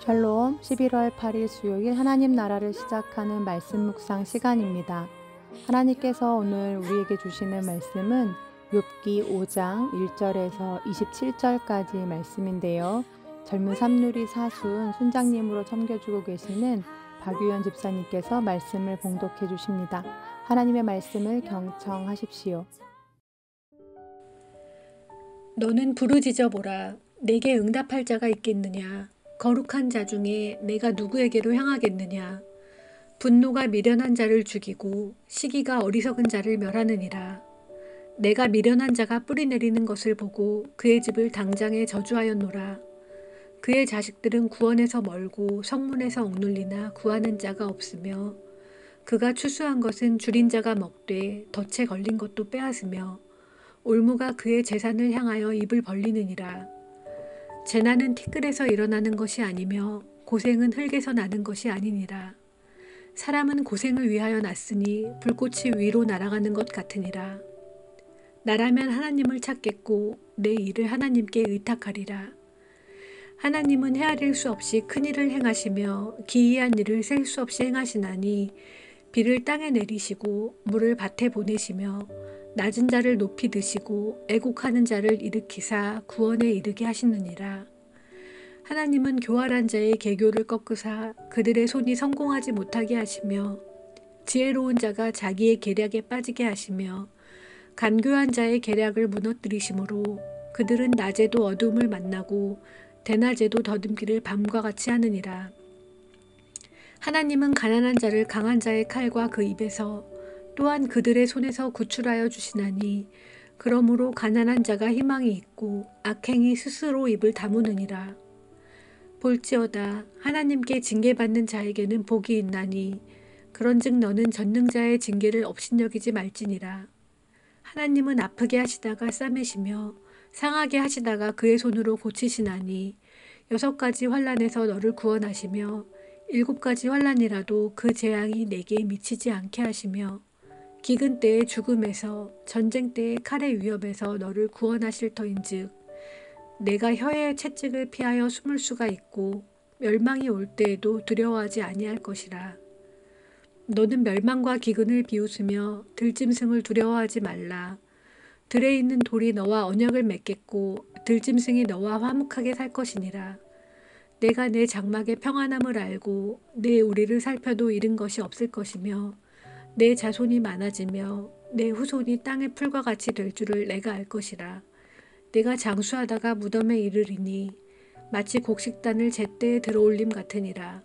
샬롬 11월 8일 수요일 하나님 나라를 시작하는 말씀 묵상 시간입니다. 하나님께서 오늘 우리에게 주시는 말씀은 욥기 5장 1절에서 27절까지 말씀인데요. 젊은 삼누리 사순 순장님으로 섬겨주고 계시는 박유연 집사님께서 말씀을 봉독해 주십니다. 하나님의 말씀을 경청하십시오. 너는 부르짖어 보라. 내게 응답할 자가 있겠느냐? 거룩한 자 중에 내가 누구에게로 향하겠느냐? 분노가 미련한 자를 죽이고 시기가 어리석은 자를 멸하느니라. 내가 미련한 자가 뿌리내리는 것을 보고 그의 집을 당장에 저주하였노라. 그의 자식들은 구원에서 멀고 성문에서 억눌리나 구하는 자가 없으며 그가 추수한 것은 줄인 자가 먹되 덫에 걸린 것도 빼앗으며 올무가 그의 재산을 향하여 입을 벌리느니라. 재난은 티끌에서 일어나는 것이 아니며 고생은 흙에서 나는 것이 아니니라. 사람은 고생을 위하여 났으니 불꽃이 위로 날아가는 것 같으니라. 나라면 하나님을 찾겠고 내 일을 하나님께 의탁하리라. 하나님은 헤아릴 수 없이 큰 일을 행하시며 기이한 일을 셀 수 없이 행하시나니 비를 땅에 내리시고 물을 밭에 보내시며 낮은 자를 높이 드시고 애곡하는 자를 일으키사 구원에 이르게 하시느니라. 하나님은 교활한 자의 계교를 꺾으사 그들의 손이 성공하지 못하게 하시며 지혜로운 자가 자기의 계략에 빠지게 하시며 간교한 자의 계략을 무너뜨리심으로 그들은 낮에도 어둠을 만나고 대낮에도 더듬기를 밤과 같이 하느니라. 하나님은 가난한 자를 강한 자의 칼과 그 입에서 또한 그들의 손에서 구출하여 주시나니 그러므로 가난한 자가 희망이 있고 악행이 스스로 입을 다무느니라. 볼지어다 하나님께 징계받는 자에게는 복이 있나니 그런즉 너는 전능자의 징계를 업신여기지 말지니라. 하나님은 아프게 하시다가 싸매시며 상하게 하시다가 그의 손으로 고치시나니 6가지 환난에서 너를 구원하시며 7가지 환난이라도 그 재앙이 내게 미치지 않게 하시며 기근 때의 죽음에서 전쟁 때의 칼의 위협에서 너를 구원하실 터인즉 내가 혀의 채찍을 피하여 숨을 수가 있고 멸망이 올 때에도 두려워하지 아니할 것이라. 너는 멸망과 기근을 비웃으며 들짐승을 두려워하지 말라. 들에 있는 돌이 너와 언약을 맺겠고 들짐승이 너와 화목하게 살 것이니라. 내가 내 장막의 평안함을 알고 내 우리를 살펴도 잃은 것이 없을 것이며 내 자손이 많아지며 내 후손이 땅의 풀과 같이 될 줄을 내가 알 것이라. 내가 장수하다가 무덤에 이르리니 마치 곡식단을 제때에 들어올림 같으니라.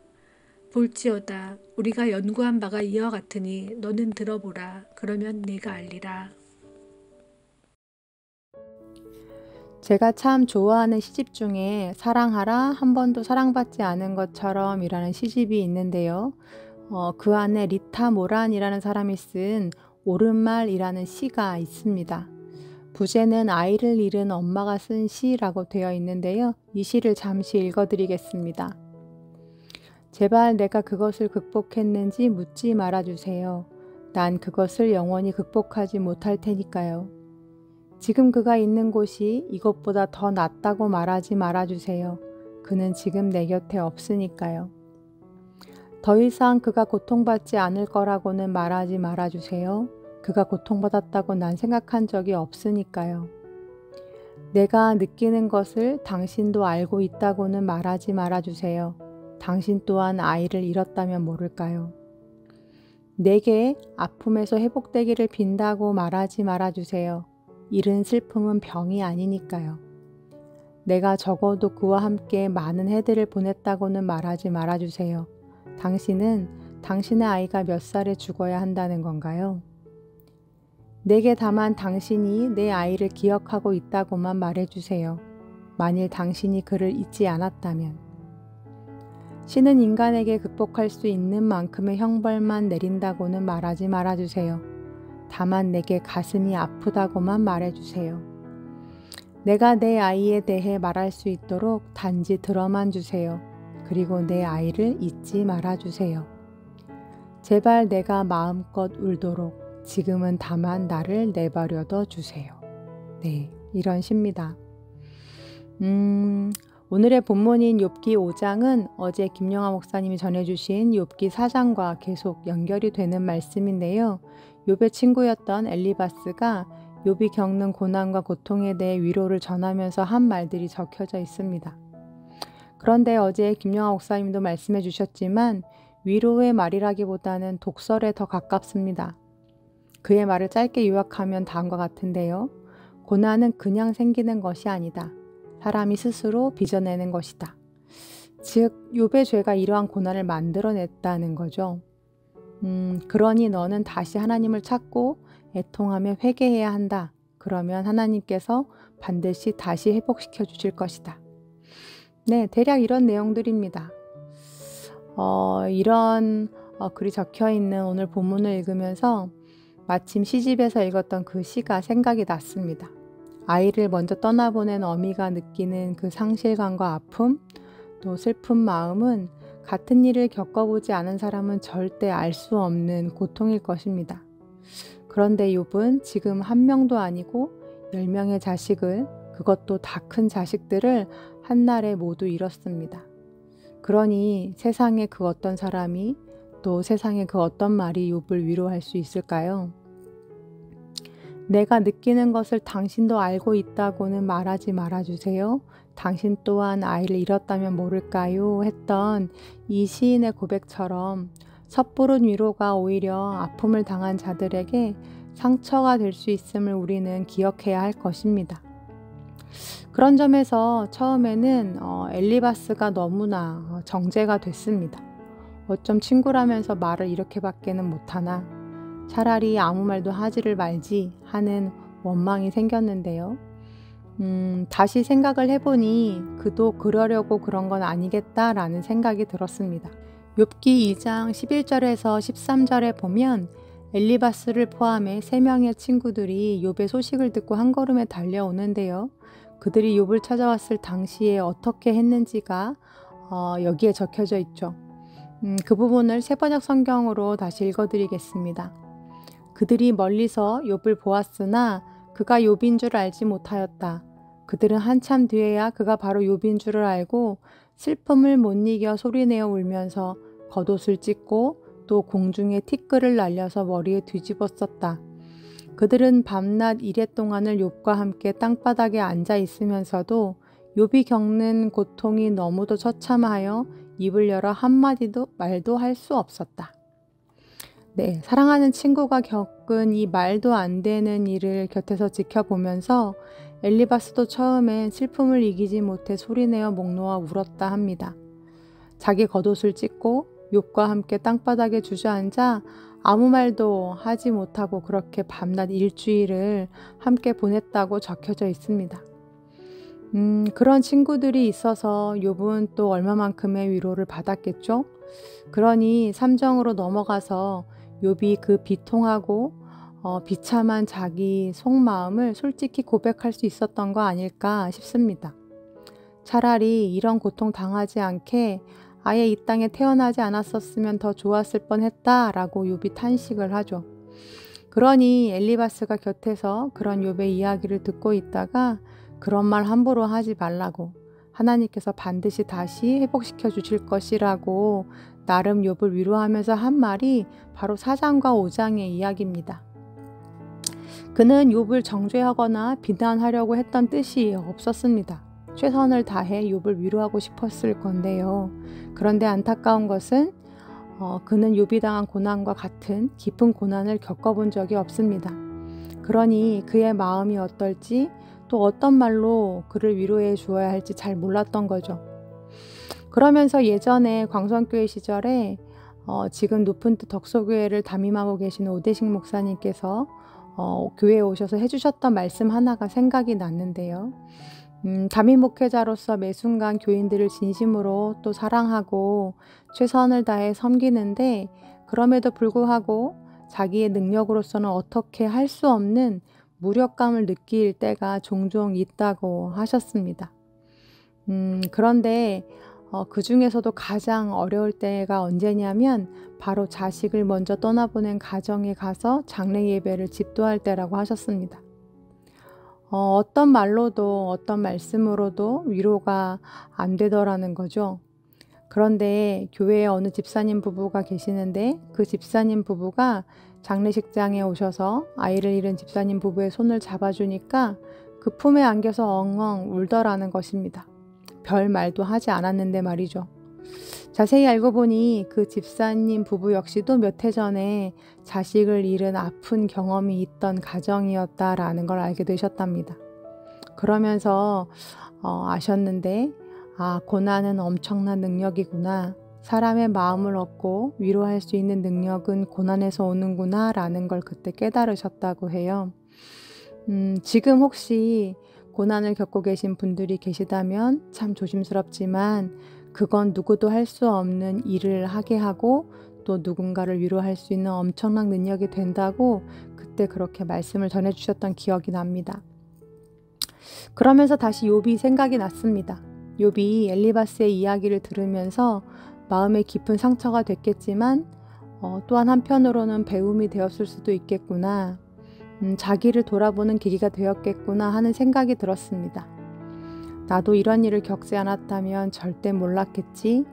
볼지어다 우리가 연구한 바가 이와 같으니 너는 들어보라. 그러면 내가 알리라. 제가 참 좋아하는 시집 중에 사랑하라 한 번도 사랑받지 않은 것처럼 이라는 시집이 있는데요. 그 안에 리타 모란이라는 사람이 쓴 오른말이라는 시가 있습니다. 부제는 아이를 잃은 엄마가 쓴 시라고 되어 있는데요. 이 시를 잠시 읽어드리겠습니다. 제발 내가 그것을 극복했는지 묻지 말아주세요. 난 그것을 영원히 극복하지 못할 테니까요. 지금 그가 있는 곳이 이것보다 더 낫다고 말하지 말아주세요. 그는 지금 내 곁에 없으니까요. 더 이상 그가 고통받지 않을 거라고는 말하지 말아주세요. 그가 고통받았다고 난 생각한 적이 없으니까요. 내가 느끼는 것을 당신도 알고 있다고는 말하지 말아주세요. 당신 또한 아이를 잃었다면 모를까요? 내게 아픔에서 회복되기를 빈다고 말하지 말아주세요. 잃은 슬픔은 병이 아니니까요. 내가 적어도 그와 함께 많은 해들을 보냈다고는 말하지 말아주세요. 당신은 당신의 아이가 몇 살에 죽어야 한다는 건가요? 내게 다만 당신이 내 아이를 기억하고 있다고만 말해주세요. 만일 당신이 그를 잊지 않았다면. 신은 인간에게 극복할 수 있는 만큼의 형벌만 내린다고는 말하지 말아주세요. 다만 내게 가슴이 아프다고만 말해주세요. 내가 내 아이에 대해 말할 수 있도록 단지 들어만 주세요. 그리고 내 아이를 잊지 말아주세요. 제발 내가 마음껏 울도록 지금은 다만 나를 내버려둬 주세요. 네, 이런 시입니다. 오늘의 본문인 욥기 5장은 어제 김영하 목사님이 전해주신 욥기 4장과 계속 연결이 되는 말씀인데요. 욥의 친구였던 엘리바스가 욥이 겪는 고난과 고통에 대해 위로를 전하면서 한 말들이 적혀져 있습니다. 그런데 어제 김영하 목사님도 말씀해 주셨지만 위로의 말이라기보다는 독설에 더 가깝습니다. 그의 말을 짧게 요약하면 다음과 같은데요. 고난은 그냥 생기는 것이 아니다. 사람이 스스로 빚어내는 것이다. 즉 욥의 죄가 이러한 고난을 만들어냈다는 거죠. 그러니 너는 다시 하나님을 찾고 애통하며 회개해야 한다. 그러면 하나님께서 반드시 다시 회복시켜 주실 것이다. 네, 대략 이런 내용들입니다. 이런 글이 적혀있는 오늘 본문을 읽으면서 마침 시집에서 읽었던 그 시가 생각이 났습니다. 아이를 먼저 떠나보낸 어미가 느끼는 그 상실감과 아픔, 또 슬픈 마음은 같은 일을 겪어보지 않은 사람은 절대 알 수 없는 고통일 것입니다. 그런데 욥은 지금 한 명도 아니고 10명의 자식을, 그것도 다 큰 자식들을 한날에 모두 잃었습니다. 그러니 세상에 그 어떤 사람이 또 세상에 그 어떤 말이 욥을 위로할 수 있을까요? 내가 느끼는 것을 당신도 알고 있다고는 말하지 말아주세요. 당신 또한 아이를 잃었다면 모를까요? 했던 이 시인의 고백처럼 섣부른 위로가 오히려 아픔을 당한 자들에게 상처가 될 수 있음을 우리는 기억해야 할 것입니다. 그런 점에서 처음에는 엘리바스가 너무나 정죄가 됐습니다. 어쩜 친구라면서 말을 이렇게밖에는 못하나, 차라리 아무 말도 하지를 말지 하는 원망이 생겼는데요. 다시 생각을 해보니 그도 그러려고 그런 건 아니겠다라는 생각이 들었습니다. 욥기 2장 11절에서 13절에 보면 엘리바스를 포함해 3명의 친구들이 욥의 소식을 듣고 한 걸음에 달려오는데요. 그들이 욥을 찾아왔을 당시에 어떻게 했는지가 여기에 적혀져 있죠. 그 부분을 세번역 성경으로 다시 읽어드리겠습니다. 그들이 멀리서 욥을 보았으나 그가 욥인 줄 알지 못하였다. 그들은 한참 뒤에야 그가 바로 욥인 줄을 알고 슬픔을 못 이겨 소리내어 울면서 겉옷을 찢고 또 공중에 티끌을 날려서 머리에 뒤집었었다. 그들은 밤낮 이랫동안을 욥과 함께 땅바닥에 앉아 있으면서도 욥이 겪는 고통이 너무도 처참하여 입을 열어 한마디도 말도 할 수 없었다. 네, 사랑하는 친구가 겪은 이 말도 안 되는 일을 곁에서 지켜보면서 엘리바스도 처음엔 슬픔을 이기지 못해 소리내어 목 놓아 울었다 합니다. 자기 겉옷을 찢고 욥과 함께 땅바닥에 주저앉아 아무 말도 하지 못하고 그렇게 밤낮 일주일을 함께 보냈다고 적혀져 있습니다. 그런 친구들이 있어서 욥은 또 얼마만큼의 위로를 받았겠죠? 그러니 3장으로 넘어가서 욥이 그 비통하고 비참한 자기 속마음을 솔직히 고백할 수 있었던 거 아닐까 싶습니다. 차라리 이런 고통 당하지 않게 아예 이 땅에 태어나지 않았었으면 더 좋았을 뻔했다라고 욥이 탄식을 하죠. 그러니 엘리바스가 곁에서 그런 욥의 이야기를 듣고 있다가 그런 말 함부로 하지 말라고, 하나님께서 반드시 다시 회복시켜 주실 것이라고 나름 욥을 위로하면서 한 말이 바로 4장과 5장의 이야기입니다. 그는 욥을 정죄하거나 비난하려고 했던 뜻이 없었습니다. 최선을 다해 욥을 위로하고 싶었을 건데요. 그런데 안타까운 것은 그는 욥이 당한 고난과 같은 깊은 고난을 겪어본 적이 없습니다. 그러니 그의 마음이 어떨지 또 어떤 말로 그를 위로해 주어야 할지 잘 몰랐던 거죠. 그러면서 예전에 광성교회 시절에 지금 높은 뜻 덕소교회를 담임하고 계시는 오대식 목사님께서 교회에 오셔서 해주셨던 말씀 하나가 생각이 났는데요. 담임 목회자로서 매 순간 교인들을 진심으로 또 사랑하고 최선을 다해 섬기는데 그럼에도 불구하고 자기의 능력으로서는 어떻게 할 수 없는 무력감을 느낄 때가 종종 있다고 하셨습니다. 그런데 그 중에서도 가장 어려울 때가 언제냐면 바로 자식을 먼저 떠나보낸 가정에 가서 장례 예배를 집도할 때라고 하셨습니다. 어떤 말로도 어떤 말씀으로도 위로가 안 되더라는 거죠. 그런데 교회에 어느 집사님 부부가 계시는데 그 집사님 부부가 장례식장에 오셔서 아이를 잃은 집사님 부부의 손을 잡아주니까 그 품에 안겨서 엉엉 울더라는 것입니다. 별 말도 하지 않았는데 말이죠. 자세히 알고 보니 그 집사님 부부 역시도 몇 해 전에 자식을 잃은 아픈 경험이 있던 가정이었다라는 걸 알게 되셨답니다. 그러면서 아셨는데 고난은 엄청난 능력이구나. 사람의 마음을 얻고 위로할 수 있는 능력은 고난에서 오는구나 라는 걸 그때 깨달으셨다고 해요. 지금 혹시 고난을 겪고 계신 분들이 계시다면 참 조심스럽지만 그건 누구도 할 수 없는 일을 하게 하고 또 누군가를 위로할 수 있는 엄청난 능력이 된다고 그때 그렇게 말씀을 전해주셨던 기억이 납니다. 그러면서 다시 욥이 생각이 났습니다. 욥이 엘리바스의 이야기를 들으면서 마음에 깊은 상처가 됐겠지만 또한 한편으로는 배움이 되었을 수도 있겠구나. 자기를 돌아보는 계기가 되었겠구나 하는 생각이 들었습니다. 나도 이런 일을 겪지 않았다면 절대 몰랐겠지.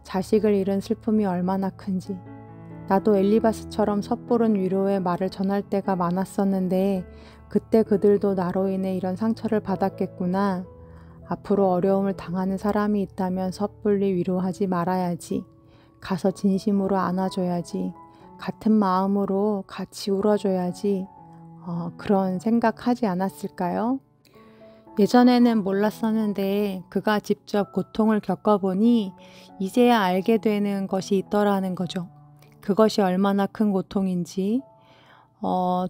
자식을 잃은 슬픔이 얼마나 큰지. 나도 엘리바스처럼 섣부른 위로의 말을 전할 때가 많았었는데 그때 그들도 나로 인해 이런 상처를 받았겠구나. 앞으로 어려움을 당하는 사람이 있다면 섣불리 위로하지 말아야지. 가서 진심으로 안아줘야지. 같은 마음으로 같이 울어줘야지. 그런 생각하지 않았을까요? 예전에는 몰랐었는데 그가 직접 고통을 겪어보니 이제야 알게 되는 것이 있더라는 거죠. 그것이 얼마나 큰 고통인지,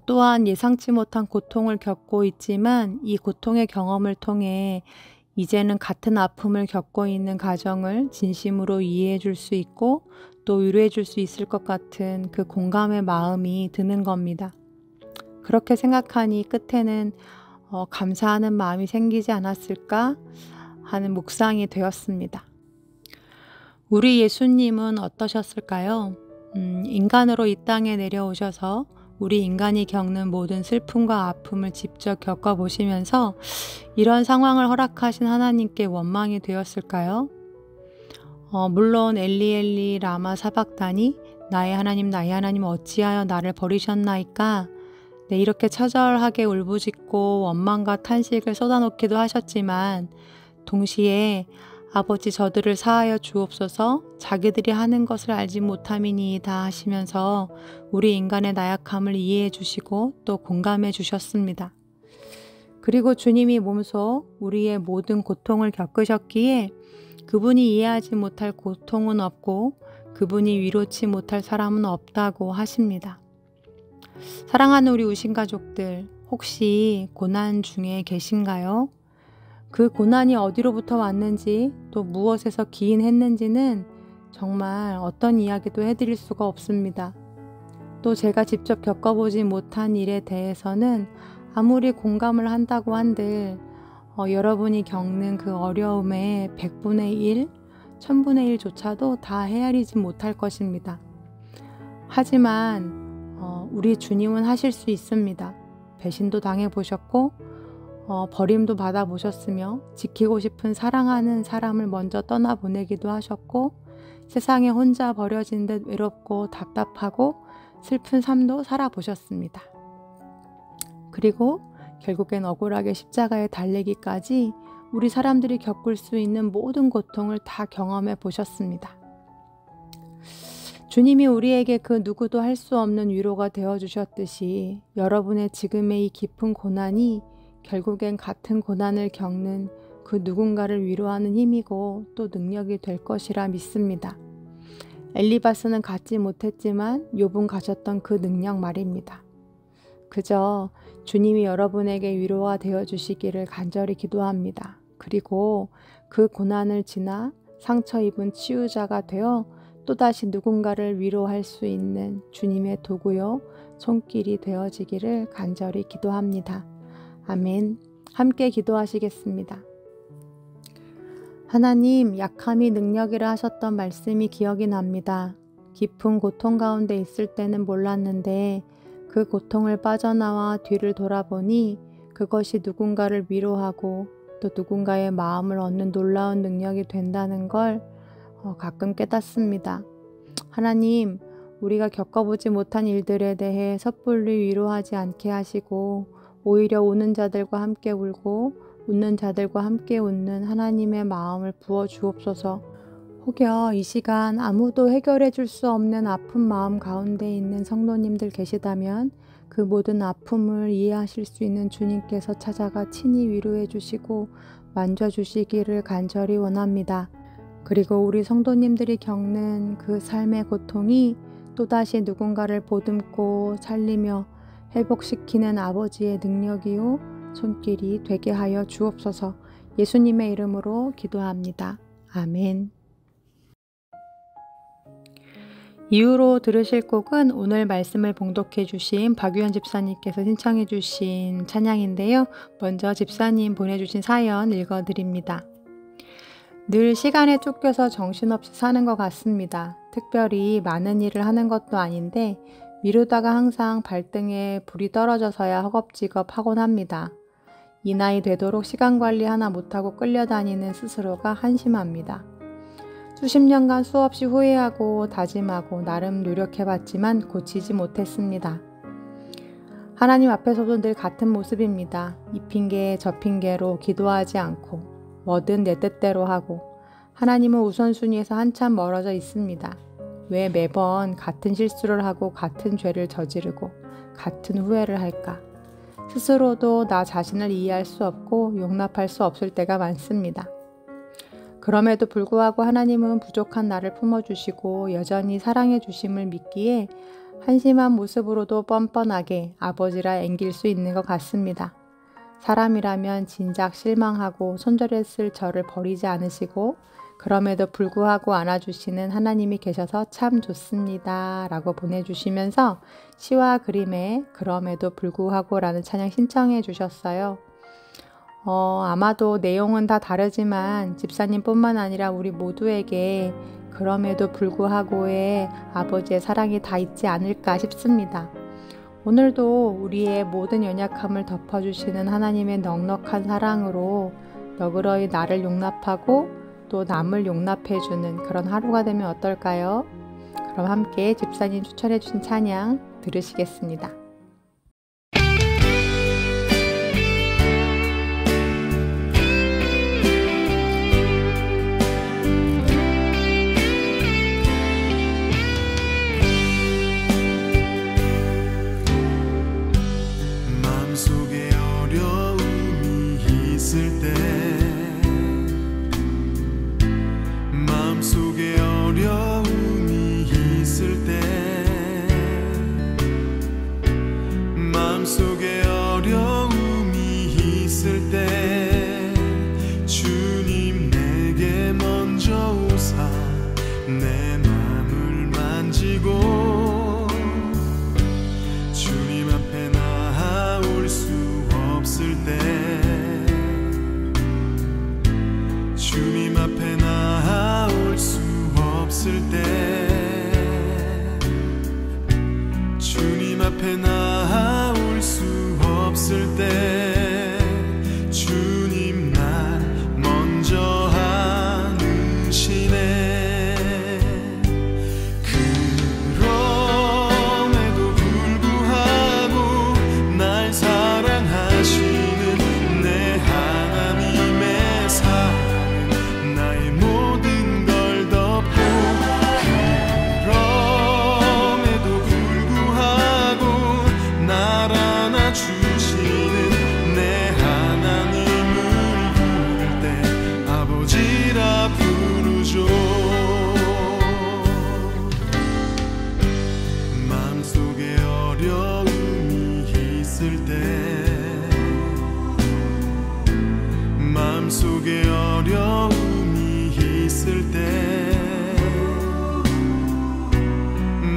또한 예상치 못한 고통을 겪고 있지만 이 고통의 경험을 통해 이제는 같은 아픔을 겪고 있는 가정을 진심으로 이해해 줄 수 있고 또 위로해 줄 수 있을 것 같은 그 공감의 마음이 드는 겁니다. 그렇게 생각하니 끝에는 감사하는 마음이 생기지 않았을까 하는 묵상이 되었습니다. 우리 예수님은 어떠셨을까요? 인간으로 이 땅에 내려오셔서 우리 인간이 겪는 모든 슬픔과 아픔을 직접 겪어보시면서 이런 상황을 허락하신 하나님께 원망이 되었을까요? 물론 엘리 엘리 라마 사박다니 나의 하나님 어찌하여 나를 버리셨나이까. 네, 이렇게 처절하게 울부짖고 원망과 탄식을 쏟아놓기도 하셨지만 동시에 아버지 저들을 사하여 주옵소서 자기들이 하는 것을 알지 못함이니이다 하시면서 우리 인간의 나약함을 이해해 주시고 또 공감해 주셨습니다. 그리고 주님이 몸소 우리의 모든 고통을 겪으셨기에 그분이 이해하지 못할 고통은 없고 그분이 위로치 못할 사람은 없다고 하십니다. 사랑하는 우리 우신 가족들, 혹시 고난 중에 계신가요? 그 고난이 어디로부터 왔는지 또 무엇에서 기인했는지는 정말 어떤 이야기도 해드릴 수가 없습니다. 또 제가 직접 겪어보지 못한 일에 대해서는 아무리 공감을 한다고 한들 여러분이 겪는 그 어려움의 100분의 1, 1000분의 1조차도 다 헤아리지 못할 것입니다. 하지만 우리 주님은 하실 수 있습니다. 배신도 당해보셨고 버림도 받아보셨으며 지키고 싶은 사랑하는 사람을 먼저 떠나보내기도 하셨고 세상에 혼자 버려진 듯 외롭고 답답하고 슬픈 삶도 살아보셨습니다. 그리고 결국엔 억울하게 십자가에 달리기까지 우리 사람들이 겪을 수 있는 모든 고통을 다 경험해 보셨습니다. 주님이 우리에게 그 누구도 할 수 없는 위로가 되어주셨듯이 여러분의 지금의 이 깊은 고난이 결국엔 같은 고난을 겪는 그 누군가를 위로하는 힘이고 또 능력이 될 것이라 믿습니다. 엘리바스는 갖지 못했지만 욥은 가졌던 그 능력 말입니다. 그저 주님이 여러분에게 위로가 되어주시기를 간절히 기도합니다. 그리고 그 고난을 지나 상처 입은 치유자가 되어 또다시 누군가를 위로할 수 있는 주님의 도구요 손길이 되어지기를 간절히 기도합니다. 아멘. 함께 기도하시겠습니다. 하나님, 약함이 능력이라 하셨던 말씀이 기억이 납니다. 깊은 고통 가운데 있을 때는 몰랐는데 그 고통을 빠져나와 뒤를 돌아보니 그것이 누군가를 위로하고 또 누군가의 마음을 얻는 놀라운 능력이 된다는 걸 가끔 깨닫습니다. 하나님, 우리가 겪어보지 못한 일들에 대해 섣불리 위로하지 않게 하시고 오히려 우는 자들과 함께 울고 웃는 자들과 함께 웃는 하나님의 마음을 부어 주옵소서. 혹여 이 시간 아무도 해결해 줄 수 없는 아픈 마음 가운데 있는 성도님들 계시다면 그 모든 아픔을 이해하실 수 있는 주님께서 찾아가 친히 위로해 주시고 만져주시기를 간절히 원합니다. 그리고 우리 성도님들이 겪는 그 삶의 고통이 또다시 누군가를 보듬고 살리며 회복시키는 아버지의 능력이요 손길이 되게 하여 주옵소서. 예수님의 이름으로 기도합니다. 아멘. 이후로 들으실 곡은 오늘 말씀을 봉독해 주신 박유현 집사님께서 신청해 주신 찬양인데요. 먼저 집사님 보내주신 사연 읽어드립니다. 늘 시간에 쫓겨서 정신없이 사는 것 같습니다. 특별히 많은 일을 하는 것도 아닌데 미루다가 항상 발등에 불이 떨어져서야 허겁지겁 하곤 합니다. 이 나이 되도록 시간 관리 하나 못하고 끌려다니는 스스로가 한심합니다. 수십 년간 수없이 후회하고 다짐하고 나름 노력해봤지만 고치지 못했습니다. 하나님 앞에서도 늘 같은 모습입니다. 이 핑계 저 핑계로 기도하지 않고 뭐든 내 뜻대로 하고 하나님은 우선순위에서 한참 멀어져 있습니다. 왜 매번 같은 실수를 하고 같은 죄를 저지르고 같은 후회를 할까? 스스로도 나 자신을 이해할 수 없고 용납할 수 없을 때가 많습니다. 그럼에도 불구하고 하나님은 부족한 나를 품어주시고 여전히 사랑해 주심을 믿기에 한심한 모습으로도 뻔뻔하게 아버지라 앵길 수 있는 것 같습니다. 사람이라면 진작 실망하고 손절했을 저를 버리지 않으시고 그럼에도 불구하고 안아주시는 하나님이 계셔서 참 좋습니다 라고 보내주시면서 시와 그림에 그럼에도 불구하고 라는 찬양 신청해 주셨어요. 아마도 내용은 다 다르지만 집사님뿐만 아니라 우리 모두에게 그럼에도 불구하고의 아버지의 사랑이 다 있지 않을까 싶습니다. 오늘도 우리의 모든 연약함을 덮어주시는 하나님의 넉넉한 사랑으로 너그러이 나를 용납하고 또 남을 용납해주는 그런 하루가 되면 어떨까요? 그럼 함께 집사님 추천해주신 찬양 들으시겠습니다.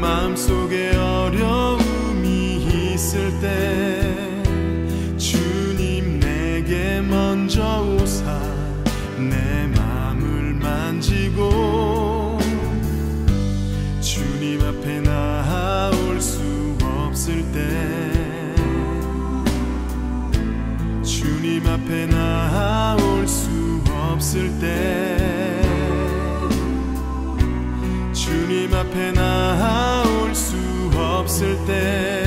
마음속에 어려움이 있을 때 주님 내게 먼저 오사 내 마음을 만지고 주님 앞에 나아올 수 없을 때 앞에 나올 수 없을 때